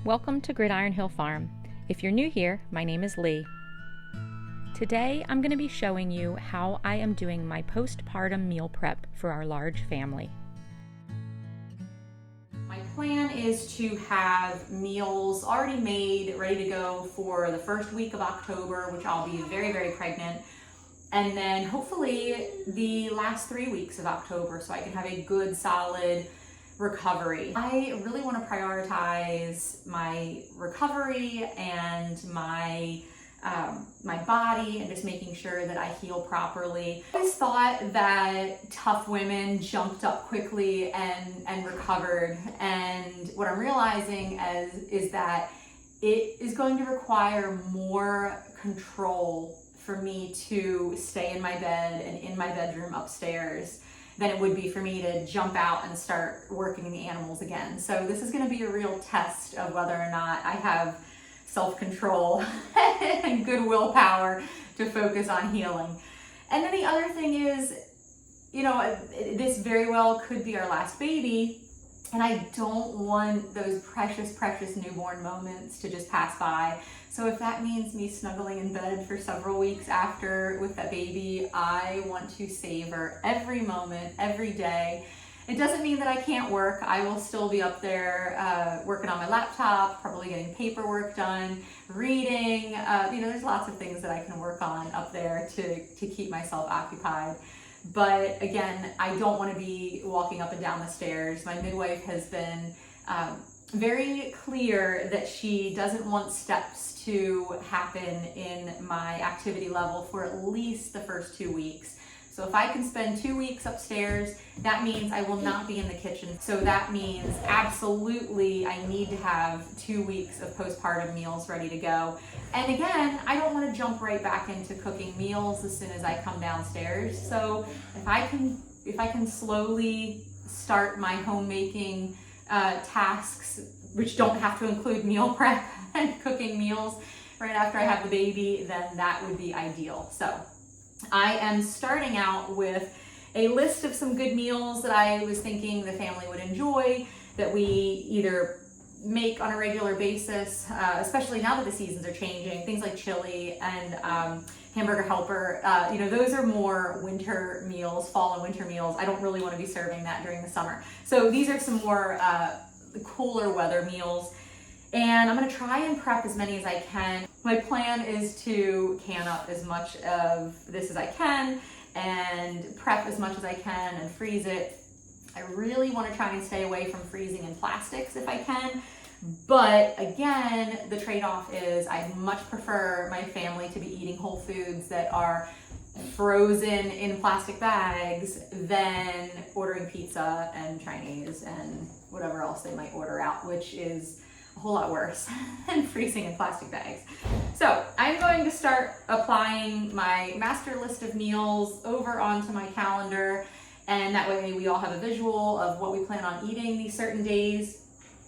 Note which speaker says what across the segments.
Speaker 1: Welcome to Gridiron Hill Farm. If you're new here, my name is Lee. Today I'm going to be showing you how I am doing my postpartum meal prep for our large family. My plan is to have meals already made, ready to go for the first week of October, which I'll be very, very pregnant, and then hopefully the last 3 weeks of October so I can have a good, solid recovery. I really want to prioritize my recovery and my body and just making sure that I heal properly. I always thought that tough women jumped up quickly and recovered, and what I'm realizing is that it is going to require more control for me to stay in my bed and in my bedroom upstairs than it would be for me to jump out and start working the animals again. So this is going to be a real test of whether or not I have self-control and good willpower to focus on healing. And then the other thing is, this very well could be our last baby, and I don't want those precious, precious newborn moments to just pass by. So if that means me snuggling in bed for several weeks after with that baby, I want to savor every moment, every day. It doesn't mean that I can't work. I will still be up there working on my laptop, probably getting paperwork done, reading. There's lots of things that I can work on up there to keep myself occupied. But again, I don't want to be walking up and down the stairs. My midwife has been very clear that she doesn't want steps to happen in my activity level for at least the first 2 weeks. So if I can spend 2 weeks upstairs, that means I will not be in the kitchen. So that means absolutely I need to have 2 weeks of postpartum meals ready to go. And again, I don't want to jump right back into cooking meals as soon as I come downstairs. So if I can slowly start my homemaking tasks, which don't have to include meal prep and cooking meals right after I have the baby, then that would be ideal. So I am starting out with a list of some good meals that I was thinking the family would enjoy, that we either make on a regular basis, especially now that the seasons are changing. Things like chili and Hamburger helper, those are more winter meals, fall and winter meals. I don't really want to be serving that during the summer. So these are some more cooler weather meals. And I'm going to try and prep as many as I can. My plan is to can up as much of this as I can and prep as much as I can and freeze it. I really want to try and stay away from freezing in plastics if I can. But again, the trade-off is I much prefer my family to be eating whole foods that are frozen in plastic bags than ordering pizza and Chinese and whatever else they might order out, which is a whole lot worse than freezing in plastic bags. So I'm going to start applying my master list of meals over onto my calendar, and that way we all have a visual of what we plan on eating these certain days.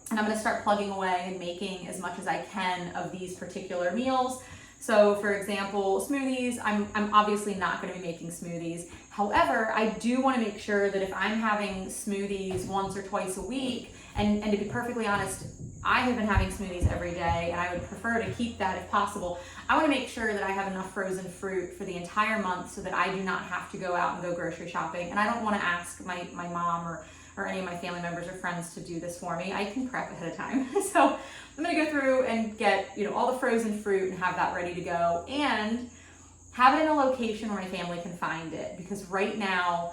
Speaker 1: And I'm going to start plugging away and making as much as I can of these particular meals. So for example, smoothies, I'm obviously not going to be making smoothies. However, I do want to make sure that if I'm having smoothies once or twice a week, and to be perfectly honest, I have been having smoothies every day, and I would prefer to keep that if possible. I want to make sure that I have enough frozen fruit for the entire month so that I do not have to go out and go grocery shopping. And I don't want to ask my mom or any of my family members or friends to do this for me. I can prep ahead of time. So I'm going to go through and get all the frozen fruit and have that ready to go, and have it in a location where my family can find it, because right now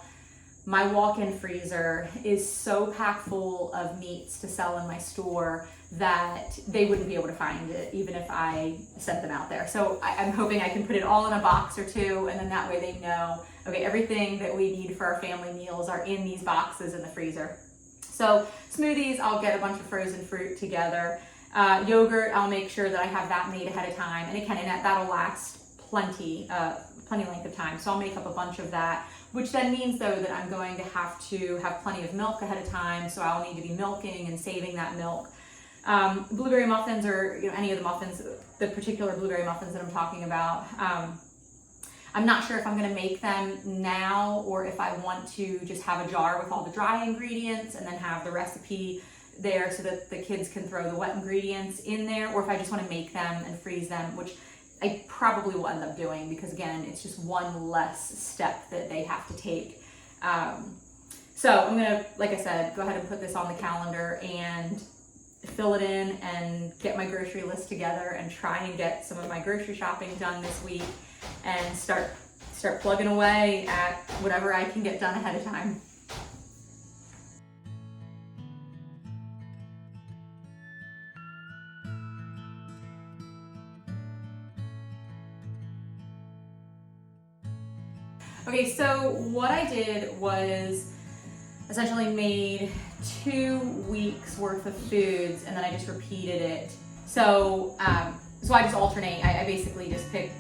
Speaker 1: my walk-in freezer is so packed full of meats to sell in my store that they wouldn't be able to find it even if I sent them out there. So I'm hoping I can put it all in a box or two, and then that way they know, okay, everything that we need for our family meals are in these boxes in the freezer. So smoothies, I'll get a bunch of frozen fruit together. Yogurt, I'll make sure that I have that made ahead of time, and that'll last plenty length of time. So I'll make up a bunch of that, which then means though that I'm going to have plenty of milk ahead of time. So I'll need to be milking and saving that milk. Blueberry muffins, or any of the muffins, the particular blueberry muffins that I'm talking about. I'm not sure if I'm going to make them now or if I want to just have a jar with all the dry ingredients and then have the recipe there so that the kids can throw the wet ingredients in there, or if I just want to make them and freeze them, which I probably will end up doing because again, it's just one less step that they have to take. So I'm gonna, like I said, go ahead and put this on the calendar and fill it in and get my grocery list together and try and get some of my grocery shopping done this week and start plugging away at whatever I can get done ahead of time. Okay, so what I did was essentially made 2 weeks worth of foods and then I just repeated it. So I just alternate. I basically just pick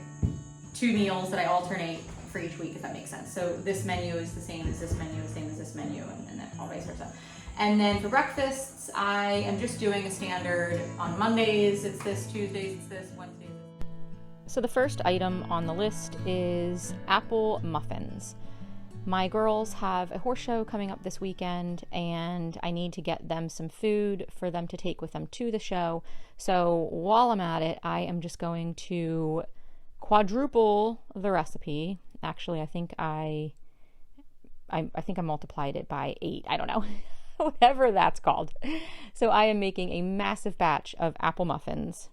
Speaker 1: 2 meals that I alternate for each week, if that makes sense. So this menu is the same as this menu, the same as this menu, and then all vice versa. And then for breakfasts, I am just doing a standard. On Mondays, it's this, Tuesdays, it's this, Wednesdays.
Speaker 2: So the first item on the list is apple muffins. My girls have a horse show coming up this weekend and I need to get them some food for them to take with them to the show. So while I'm at it, I am just going to quadruple the recipe. Actually, I think I multiplied it by 8. I don't know. Whatever that's called. So I am making a massive batch of apple muffins.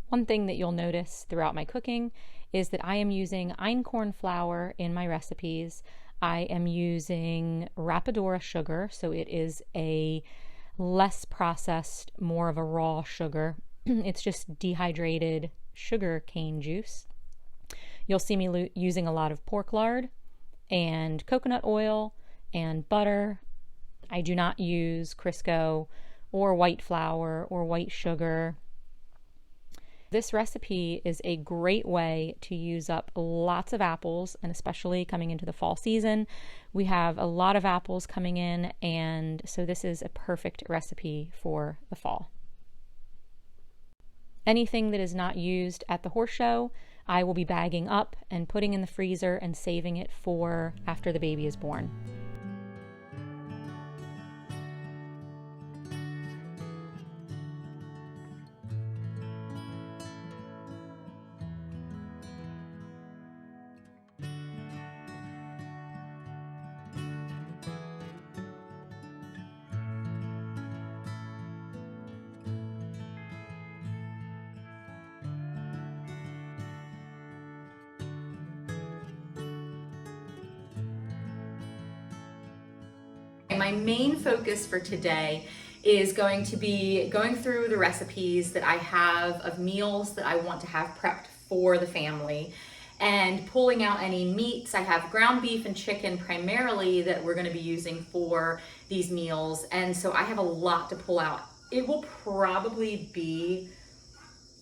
Speaker 2: One thing that you'll notice throughout my cooking is that I am using einkorn flour in my recipes. I am using Rapadura sugar, so it is a less processed, more of a raw sugar. It's just dehydrated sugar cane juice. You'll see me using a lot of pork lard and coconut oil and butter. I do not use Crisco or white flour or white sugar. This recipe is a great way to use up lots of apples, and especially coming into the fall season, we have a lot of apples coming in, and so this is a perfect recipe for the fall. Anything that is not used at the horse show, I will be bagging up and putting in the freezer and saving it for after the baby is born.
Speaker 1: My main focus for today is going to be going through the recipes that I have of meals that I want to have prepped for the family and pulling out any meats. I have ground beef and chicken primarily that we're going to be using for these meals, and so I have a lot to pull out. It will probably be,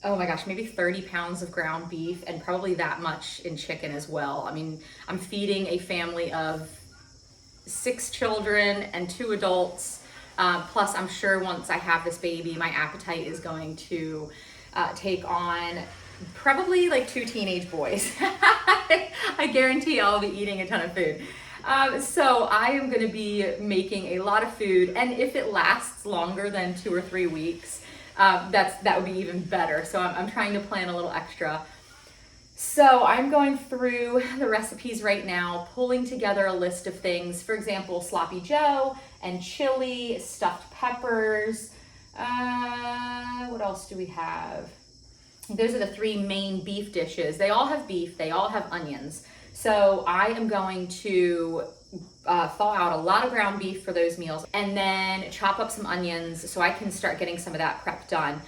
Speaker 1: oh my gosh, maybe 30 pounds of ground beef and probably that much in chicken as well. I mean, I'm feeding a family of 6 children and 2 adults. Plus, I'm sure once I have this baby, my appetite is going to take on probably like 2 teenage boys. I guarantee I'll be eating a ton of food. So I am going to be making a lot of food, and if it lasts longer than 2 or 3 weeks, that would be even better. So I'm trying to plan a little extra. So I'm going through the recipes right now, pulling together a list of things. For example, sloppy joe and chili, stuffed peppers. What else do we have? Those are the 3 main beef dishes. They all have beef, they all have onions. So I am going to thaw out a lot of ground beef for those meals and then chop up some onions so I can start getting some of that prep done.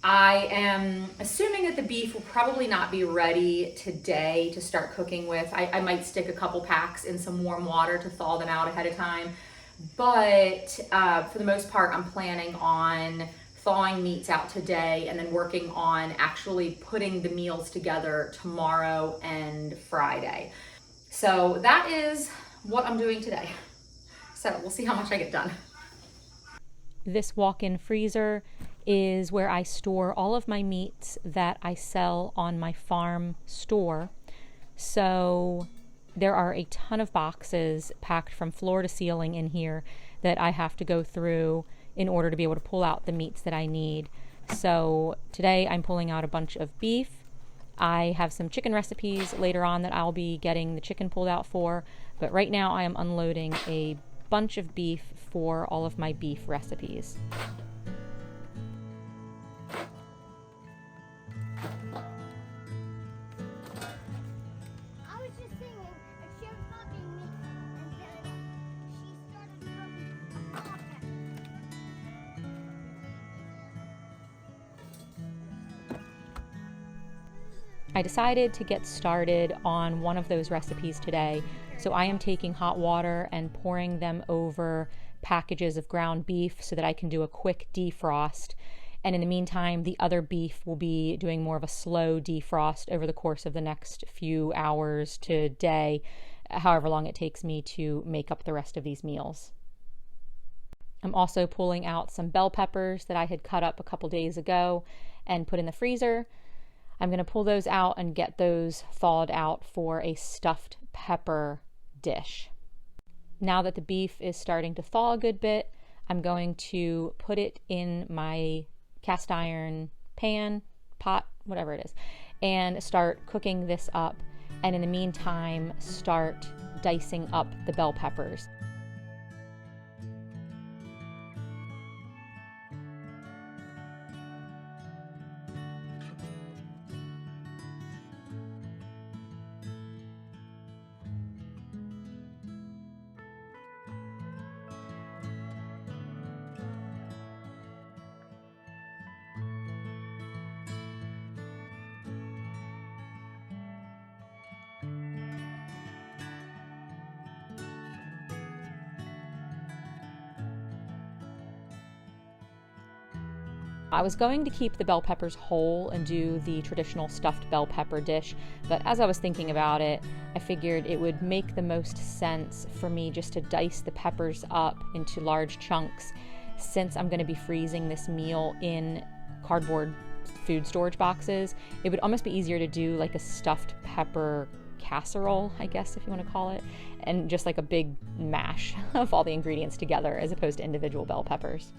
Speaker 1: I am assuming that the beef will probably not be ready today to start cooking with. I might stick a couple packs in some warm water to thaw them out ahead of time. But for the most part, I'm planning on thawing meats out today and then working on actually putting the meals together tomorrow and Friday. So that is what I'm doing today. So we'll see how much I get done.
Speaker 2: This walk-in freezer is where I store all of my meats that I sell on my farm store. So there are a ton of boxes packed from floor to ceiling in here that I have to go through in order to be able to pull out the meats that I need. So today I'm pulling out a bunch of beef. I have some chicken recipes later on that I'll be getting the chicken pulled out for, but right now I am unloading a bunch of beef for all of my beef recipes. I decided to get started on one of those recipes today, so I am taking hot water and pouring them over packages of ground beef so that I can do a quick defrost. And in the meantime, the other beef will be doing more of a slow defrost over the course of the next few hours to day, however long it takes me to make up the rest of these meals. I'm also pulling out some bell peppers that I had cut up a couple days ago and put in the freezer. I'm going to pull those out and get those thawed out for a stuffed pepper dish. Now that the beef is starting to thaw a good bit, I'm going to put it in my cast iron pan, pot, whatever it is, and start cooking this up. And in the meantime, start dicing up the bell peppers. I was going to keep the bell peppers whole and do the traditional stuffed bell pepper dish, but as I was thinking about it, I figured it would make the most sense for me just to dice the peppers up into large chunks, since I'm going to be freezing this meal in cardboard food storage boxes. It would almost be easier to do like a stuffed pepper casserole, I guess, if you want to call it, and just like a big mash of all the ingredients together as opposed to individual bell peppers.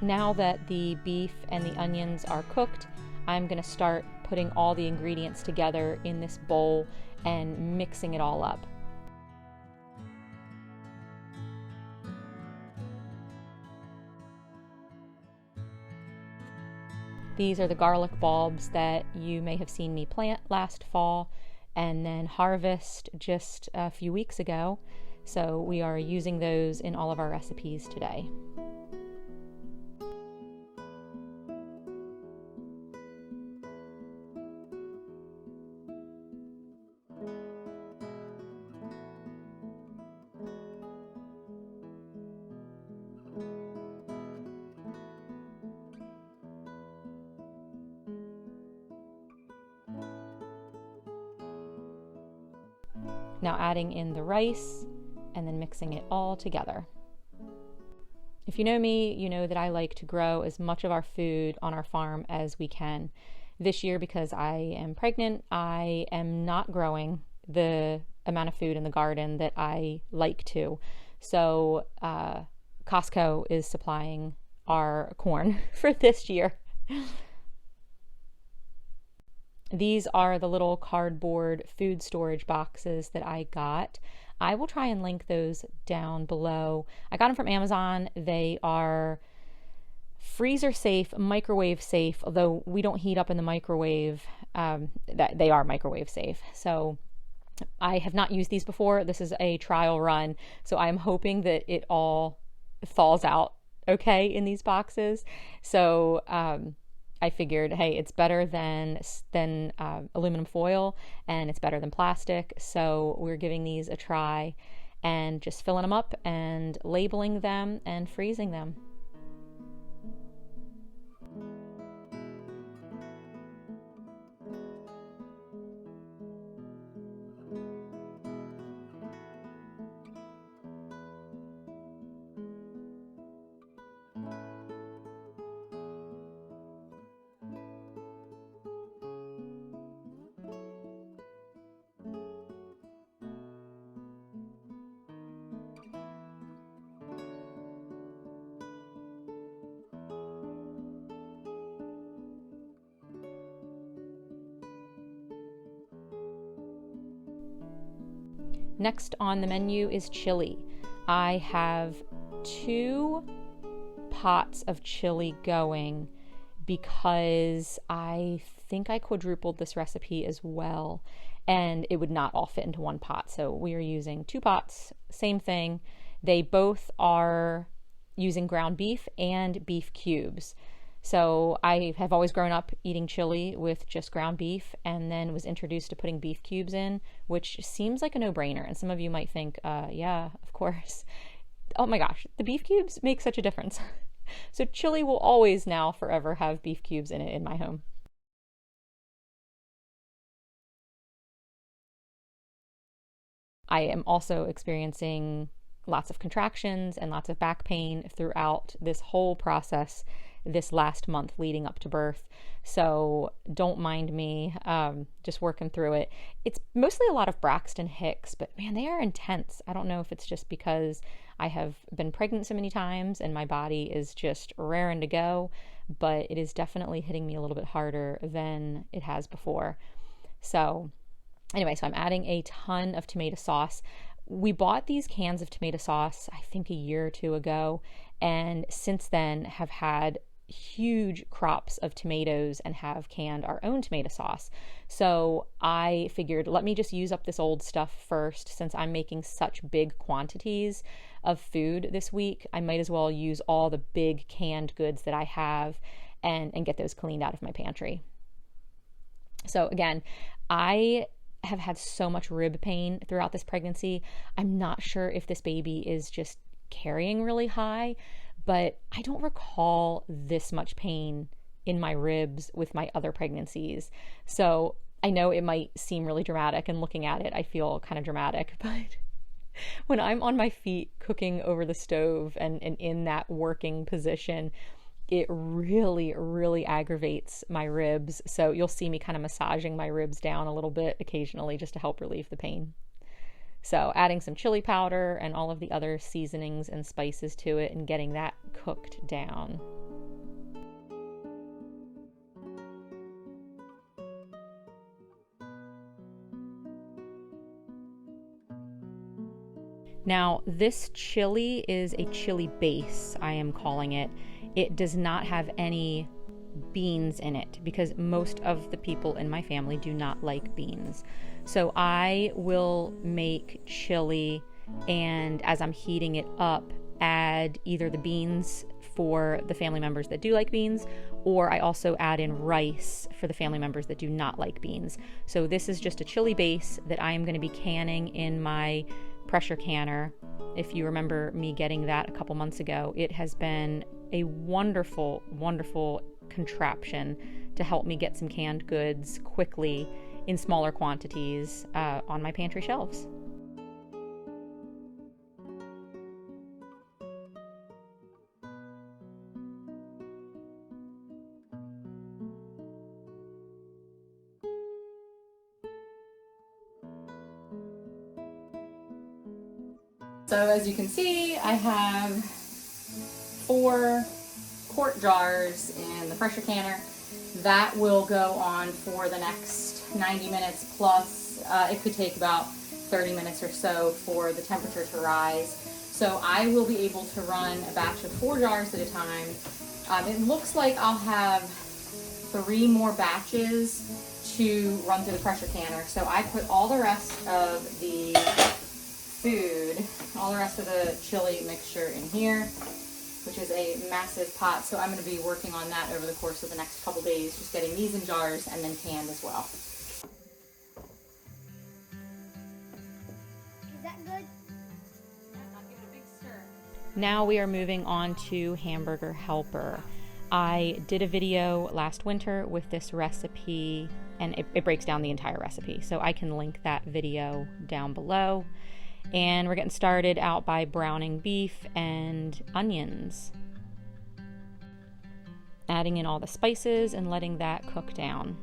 Speaker 2: Now that the beef and the onions are cooked, I'm going to start putting all the ingredients together in this bowl and mixing it all up. These are the garlic bulbs that you may have seen me plant last fall and then harvest just a few weeks ago. So we are using those in all of our recipes today. Now adding in the rice and then mixing it all together. If you know me, you know that I like to grow as much of our food on our farm as we can. This year, because I am pregnant, I am not growing the amount of food in the garden that I like to. So Costco is supplying our corn for this year. These are the little cardboard food storage boxes that I got. I will try and link those down below. I got them from Amazon. They are freezer safe, microwave safe, although we don't heat up in the microwave. They are microwave safe. So I have not used these before. This is a trial run. So I'm hoping that it all thaws out okay in these boxes. So I figured, hey, it's better than aluminum foil, and it's better than plastic. So we're giving these a try and just filling them up and labeling them and freezing them. Next on the menu is chili. I have 2 pots of chili going because I think I quadrupled this recipe as well, and it would not all fit into one pot. So we are using 2 pots, same thing. They both are using ground beef and beef cubes. So I have always grown up eating chili with just ground beef, and then was introduced to putting beef cubes in, which seems like a no-brainer. And some of you might think, yeah, of course. Oh my gosh, the beef cubes make such a difference. So chili will always now forever have beef cubes in it in my home. I am also experiencing lots of contractions and lots of back pain throughout this whole process this last month leading up to birth. So don't mind me, just working through it. It's mostly a lot of Braxton Hicks, but man, they are intense. I don't know if it's just because I have been pregnant so many times and my body is just raring to go, but it is definitely hitting me a little bit harder than it has before. So anyway, so I'm adding a ton of tomato sauce. We bought these cans of tomato sauce, I think a year or 2 ago, and since then have had huge crops of tomatoes and have canned our own tomato sauce. So I figured, let me just use up this old stuff first. Since I'm making such big quantities of food this week, I might as well use all the big canned goods that I have and get those cleaned out of my pantry. So again, I have had so much rib pain throughout this pregnancy. I'm not sure if this baby is just carrying really high, but I don't recall this much pain in my ribs with my other pregnancies. So I know it might seem really dramatic, and looking at it, I feel kind of dramatic, but when I'm on my feet cooking over the stove and in that working position, it really, really aggravates my ribs. So you'll see me kind of massaging my ribs down a little bit occasionally just to help relieve the pain. So adding some chili powder and all of the other seasonings and spices to it and getting that cooked down. Now, this chili is a chili base, I am calling it. It does not have any beans in it because most of the people in my family do not like beans. So I will make chili, and as I'm heating it up, add either the beans for the family members that do like beans, or I also add in rice for the family members that do not like beans. So this is just a chili base that I am going to be canning in my pressure canner. If you remember me getting that a couple months ago, it has been a wonderful, wonderful contraption to help me get some canned goods quickly in smaller quantities on my pantry shelves.
Speaker 1: So as you can see, I have 4 quart jars in the pressure canner. That will go on for the next 90 minutes plus. It could take about 30 minutes or so for the temperature to rise. So I will be able to run a batch of 4 jars at a time. It looks like I'll have 3 more batches to run through the pressure canner. So I put all the rest of the food, all the rest of the chili mixture in here, which is a massive pot. So I'm going to be working on that over the course of the next couple days, just getting these in jars and then canned as well.
Speaker 3: Is that good?
Speaker 2: Now we are moving on to Hamburger Helper. I did a video last winter with this recipe, and it breaks down the entire recipe. So I can link that video down below. And we're getting started out by browning beef and onions. Adding in all the spices and letting that cook down.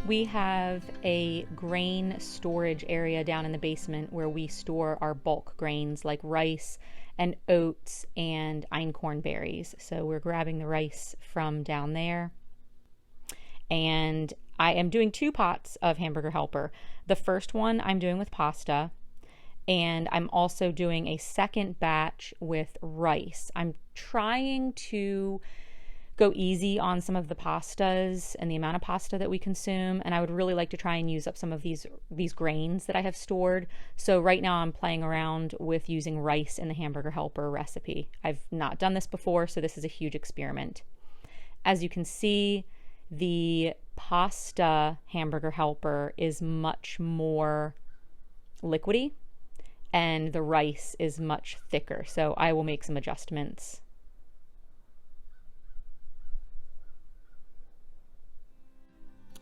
Speaker 2: We have a grain storage area down in the basement where we store our bulk grains like rice and oats and einkorn berries. So we're grabbing the rice from down there. And I am doing 2 pots of Hamburger Helper. The first one I'm doing with pasta, and I'm also doing a second batch with rice. I'm trying to go easy on some of the pastas and the amount of pasta that we consume, and I would really like to try and use up some of these grains that I have stored. So right now I'm playing around with using rice in the Hamburger Helper recipe. I've not done this before, so this is a huge experiment. As you can see, the pasta Hamburger Helper is much more liquidy and the rice is much thicker, so I will make some adjustments.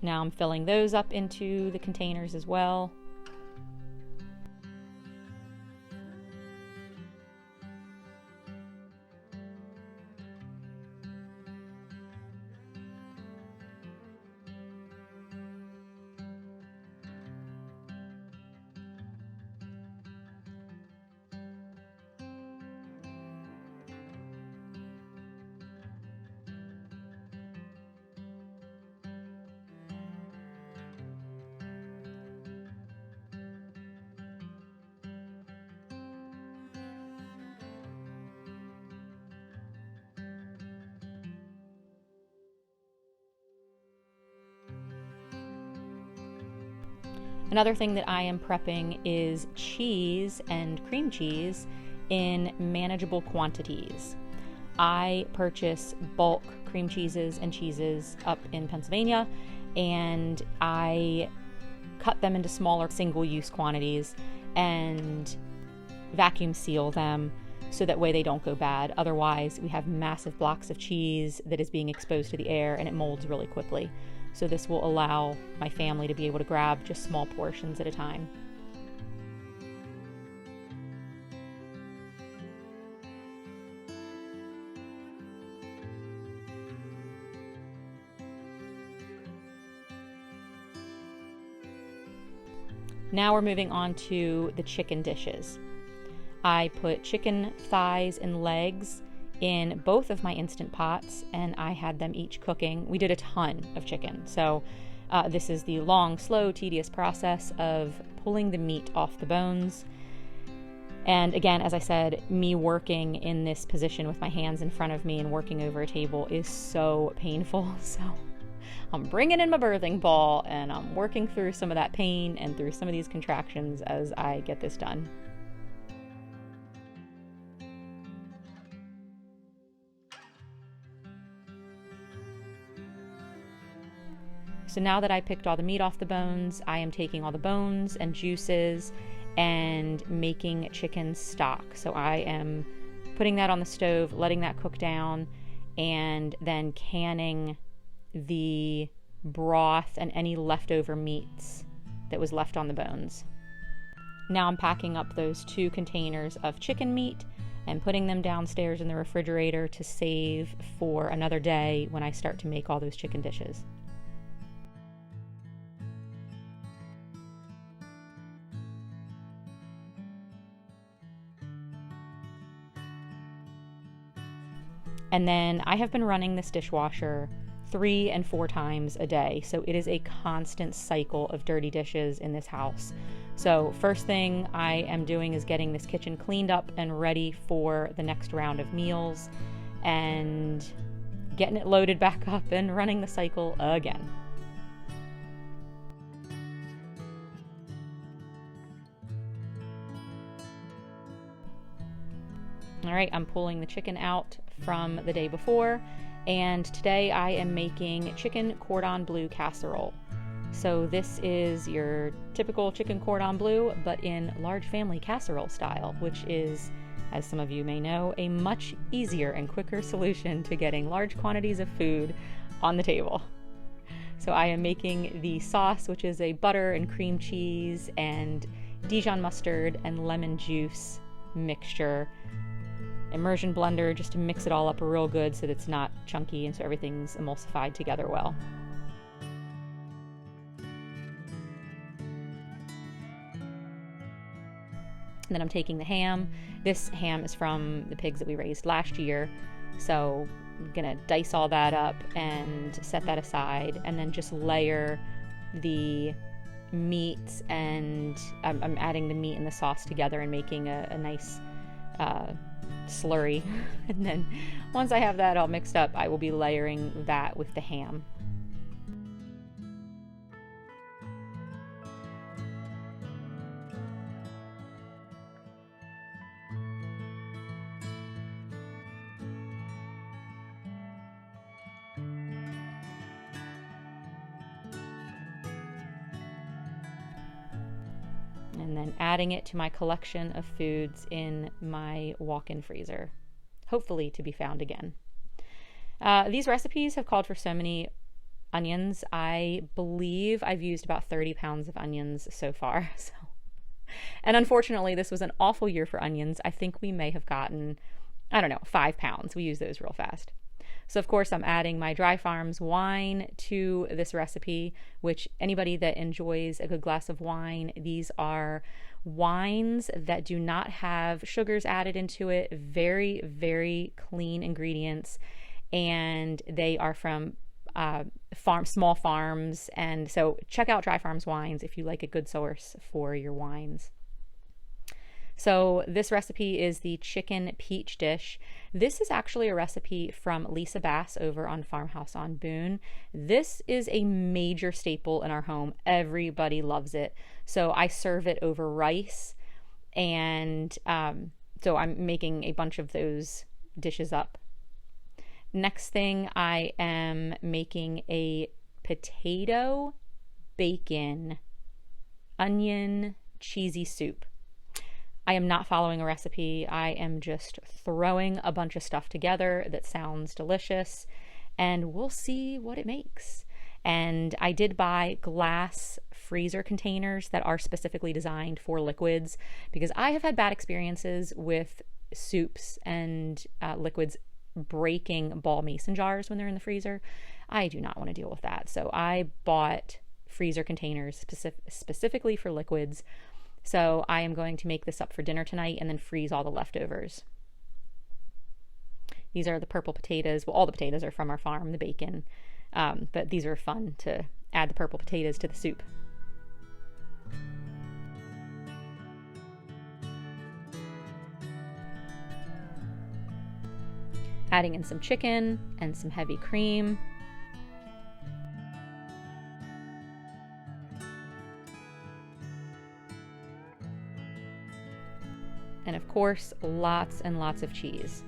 Speaker 2: Now I'm filling those up into the containers as well. Another thing that I am prepping is cheese and cream cheese in manageable quantities. I purchase bulk cream cheeses and cheeses up in Pennsylvania, and I cut them into smaller single-use quantities and vacuum seal them so that way they don't go bad. Otherwise, we have massive blocks of cheese that is being exposed to the air and it molds really quickly. So this will allow my family to be able to grab just small portions at a time. Now we're moving on to the chicken dishes. I put chicken thighs and legs in both of my Instant Pots, and I had them each cooking. We did a ton of chicken, so this is the long, slow, tedious process of pulling the meat off the bones. And again, as I said, me working in this position with my hands in front of me and working over a table is so painful. So I'm bringing in my birthing ball and I'm working through some of that pain and through some of these contractions as I get this done. So now that I picked all the meat off the bones, I am taking all the bones and juices and making chicken stock. So I am putting that on the stove, letting that cook down, and then canning the broth and any leftover meats that was left on the bones. Now I'm packing up those 2 containers of chicken meat and putting them downstairs in the refrigerator to save for another day when I start to make all those chicken dishes. And then I have been running this dishwasher 3 and 4 times a day. So it is a constant cycle of dirty dishes in this house. So first thing I am doing is getting this kitchen cleaned up and ready for the next round of meals and getting it loaded back up and running the cycle again. All right, I'm pulling the chicken out from the day before, and today I am making chicken cordon bleu casserole. So this is your typical chicken cordon bleu, but in large family casserole style, which is, as some of you may know, a much easier and quicker solution to getting large quantities of food on the table. So I am making the sauce, which is a butter and cream cheese and Dijon mustard and lemon juice mixture. Immersion blender just to mix it all up real good so that it's not chunky and so everything's emulsified together well. And then I'm taking the ham. This ham is from the pigs that we raised last year. So I'm gonna dice all that up and set that aside, and then just layer the meat, and I'm adding the meat and the sauce together and making a nice slurry. And then once I have that all mixed up, I will be layering that with the ham. And then adding it to my collection of foods in my walk-in freezer, hopefully to be found again. These recipes have called for so many onions. I believe I've used about 30 pounds of onions so far. And unfortunately, this was an awful year for onions. I think we may have gotten, 5 pounds. We use those real fast. So of course I'm adding my Dry Farms wine to this recipe, which anybody that enjoys a good glass of wine, these are wines that do not have sugars added into it, very, very clean ingredients, and they are from small farms. And so check out Dry Farms wines if you like a good source for your wines. So this recipe is the chicken peach dish. This is actually a recipe from Lisa Bass over on Farmhouse on Boone. This is a major staple in our home. Everybody loves it. So I serve it over rice. And so I'm making a bunch of those dishes up. Next thing, I am making a potato, bacon, onion, cheesy soup. I am not following a recipe. I am just throwing a bunch of stuff together that sounds delicious, and we'll see what it makes. And I did buy glass freezer containers that are specifically designed for liquids, because I have had bad experiences with soups and liquids breaking ball mason jars when they're in the freezer. I do not want to deal with that. So I bought freezer containers specifically for liquids. So I am going to make this up for dinner tonight and then freeze all the leftovers. These are the purple potatoes. Well, all the potatoes are from our farm, the bacon. But these are fun to add the purple potatoes to the soup. Adding in some chicken and some heavy cream. And of course, lots and lots of cheese.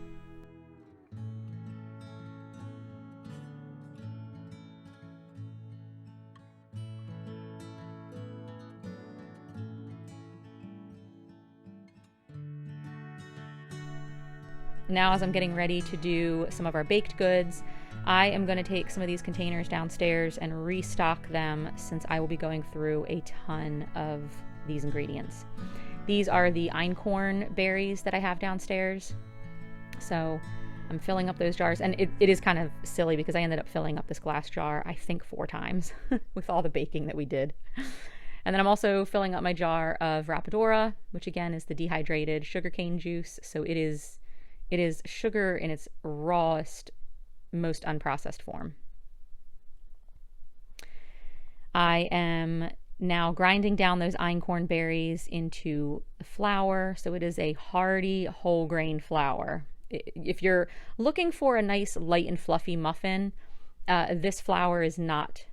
Speaker 2: Now, as I'm getting ready to do some of our baked goods, I am going to take some of these containers downstairs and restock them, since I will be going through a ton of these ingredients. These are the einkorn berries that I have downstairs. So I'm filling up those jars, and it is kind of silly because I ended up filling up this glass jar, I think 4 times with all the baking that we did. And then I'm also filling up my jar of Rapadura, which again is the dehydrated sugarcane juice. So it is sugar in its rawest, most unprocessed form. I am now grinding down those einkorn berries into flour. So it is a hearty whole grain flour. If you're looking for a nice light and fluffy muffin, this flour is not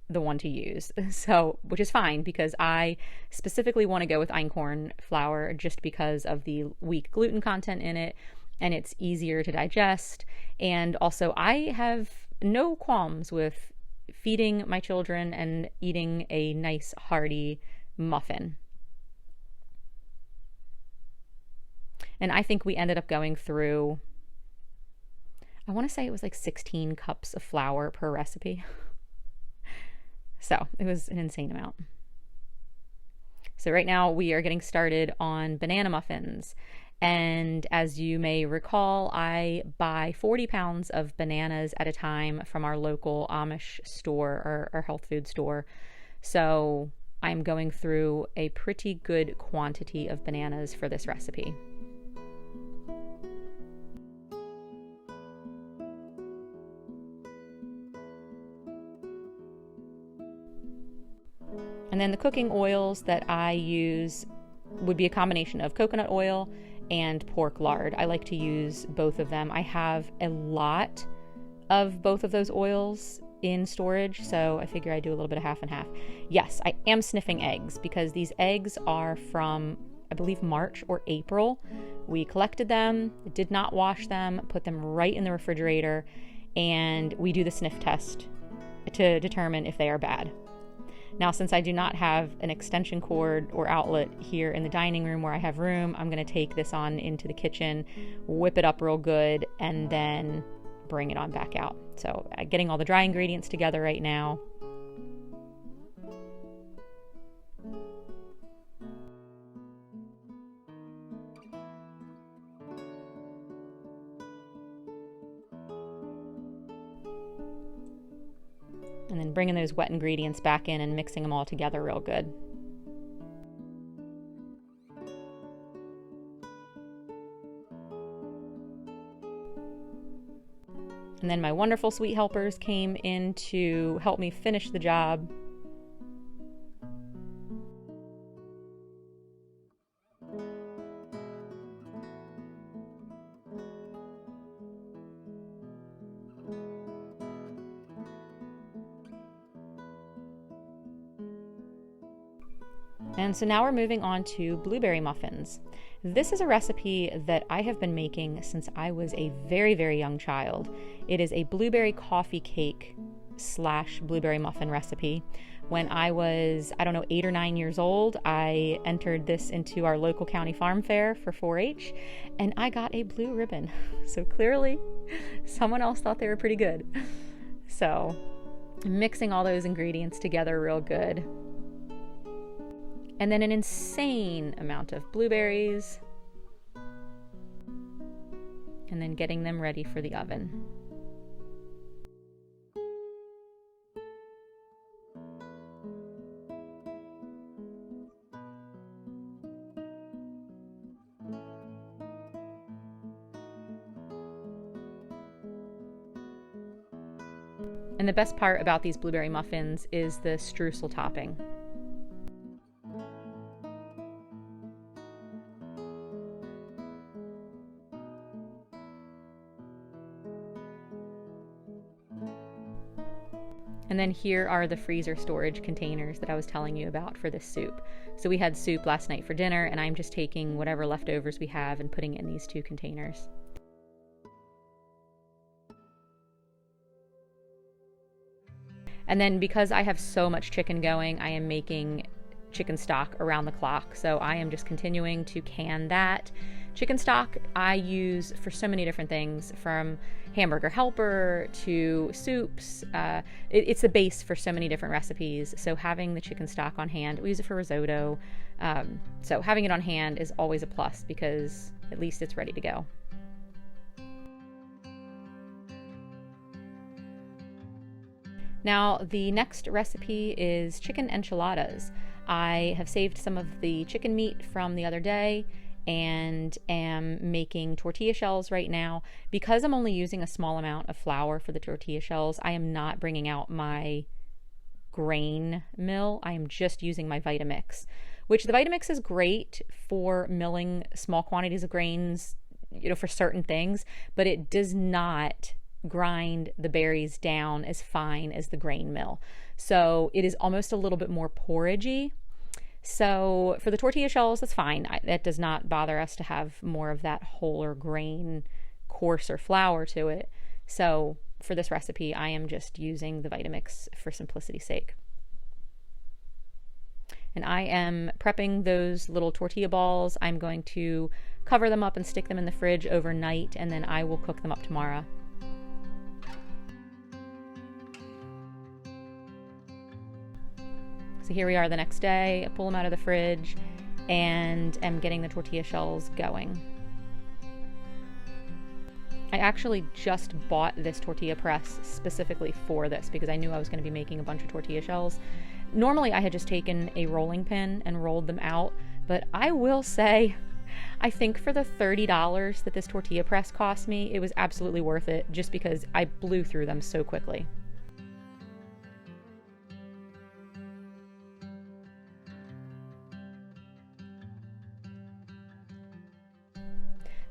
Speaker 2: the one to use. So, which is fine, because I specifically want to go with einkorn flour just because of the weak gluten content in it, and it's easier to digest. And also, I have no qualms with feeding my children and eating a nice hearty muffin. And I think we ended up going through, I want to say it was like 16 cups of flour per recipe. So it was an insane amount. So right now we are getting started on banana muffins. And as you may recall, I buy 40 pounds of bananas at a time from our local Amish store, or health food store. So I'm going through a pretty good quantity of bananas for this recipe. And then the cooking oils that I use would be a combination of coconut oil and pork lard. I like to use both of them. I have a lot of both of those oils in storage, so I figure I do a little bit of half and half. Yes, I am sniffing eggs because these eggs are from, I believe, March or April. We collected them, did not wash them, put them right in the refrigerator, and we do the sniff test to determine if they are bad. Now, since I do not have an extension cord or outlet here in the dining room where I have room, I'm going to take this on into the kitchen, whip it up real good, and then bring it on back out. So getting all the dry ingredients together right now. And then bringing those wet ingredients back in and mixing them all together real good. And then my wonderful sweet helpers came in to help me finish the job. And so now we're moving on to blueberry muffins. This is a recipe that I have been making since I was a very, very young child. It is a blueberry coffee cake / blueberry muffin recipe. When I was, 8 or 9 years old, I entered this into our local county farm fair for 4-H, and I got a blue ribbon. So clearly, someone else thought they were pretty good. So mixing all those ingredients together real good. And then an insane amount of blueberries. And then getting them ready for the oven. And the best part about these blueberry muffins is the streusel topping. And then here are the freezer storage containers that I was telling you about for this soup. So we had soup last night for dinner, and I'm just taking whatever leftovers we have and putting it in these 2 containers. And then because I have so much chicken going, I am making chicken stock around the clock. So I am just continuing to can that. Chicken stock I use for so many different things, from hamburger helper to soups. It's the base for so many different recipes. So having the chicken stock on hand, we use it for risotto. So having it on hand is always a plus because at least it's ready to go. Now, the next recipe is chicken enchiladas. I have saved some of the chicken meat from the other day and am making tortilla shells right now. Because I'm only using a small amount of flour for the tortilla shells, I am not bringing out my grain mill. I am just using my Vitamix, which the Vitamix is great for milling small quantities of grains, for certain things, but it does not grind the berries down as fine as the grain mill. So it is almost a little bit more porridgey. So for the tortilla shells, that's fine. That does not bother us to have more of that wholer grain, coarser flour to it. So for this recipe, I am just using the Vitamix for simplicity's sake. And I am prepping those little tortilla balls. I'm going to cover them up and stick them in the fridge overnight, and then I will cook them up tomorrow. So here we are the next day. I pull them out of the fridge and am getting the tortilla shells going. I actually just bought this tortilla press specifically for this because I knew I was going to be making a bunch of tortilla shells. Normally I had just taken a rolling pin and rolled them out, but I will say, I think for the $30 that this tortilla press cost me, it was absolutely worth it just because I blew through them so quickly.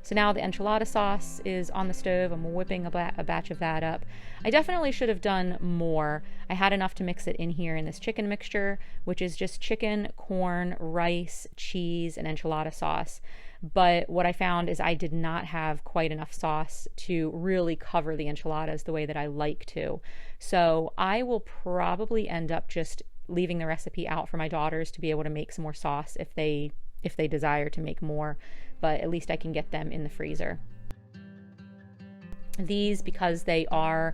Speaker 2: So now the enchilada sauce is on the stove. I'm whipping a batch of that up. I definitely should have done more. I had enough to mix it in here in this chicken mixture, which is just chicken, corn, rice, cheese, and enchilada sauce. But what I found is I did not have quite enough sauce to really cover the enchiladas the way that I like to. So I will probably end up just leaving the recipe out for my daughters to be able to make some more sauce if they desire to make more, but at least I can get them in the freezer. These, because they are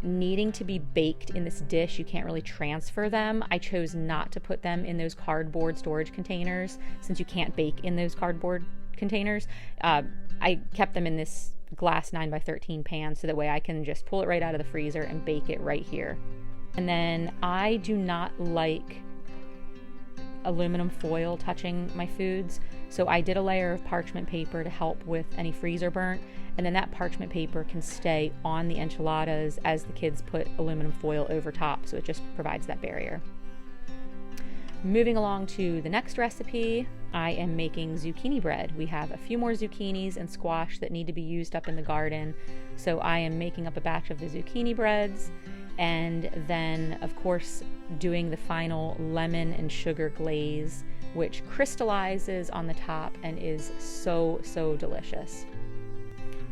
Speaker 2: needing to be baked in this dish, you can't really transfer them. I chose not to put them in those cardboard storage containers since you can't bake in those cardboard containers. I kept them in this glass 9x13 pan so that way I can just pull it right out of the freezer and bake it right here. And then I do not like aluminum foil touching my foods, so I did a layer of parchment paper to help with any freezer burnt, and then that parchment paper can stay on the enchiladas as the kids put aluminum foil over top, so it just provides that barrier. Moving along to the next recipe, I am making zucchini bread. We have a few more zucchinis and squash that need to be used up in the garden, so I am making up a batch of the zucchini breads, and then of course doing the final lemon and sugar glaze, which crystallizes on the top and is so delicious.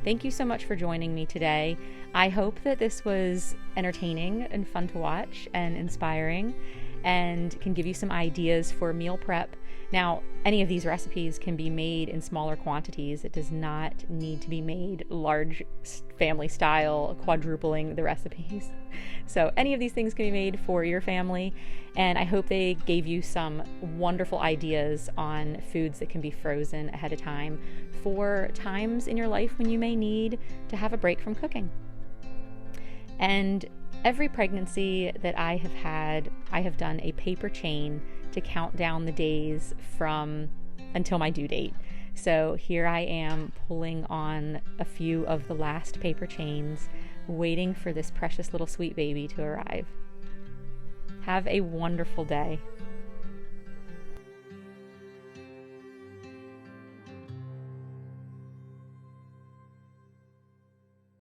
Speaker 2: Thank you so much for joining me today. I hope that this was entertaining and fun to watch and inspiring and can give you some ideas for meal prep. Now, any of these recipes can be made in smaller quantities. It does not need to be made large family style, quadrupling the recipes. So any of these things can be made for your family, and I hope they gave you some wonderful ideas on foods that can be frozen ahead of time for times in your life when you may need to have a break from cooking. And every pregnancy that I have had, I have done a paper chain to count down the days from until my due date. So here I am pulling on a few of the last paper chains, waiting for this precious little sweet baby to arrive. Have a wonderful day.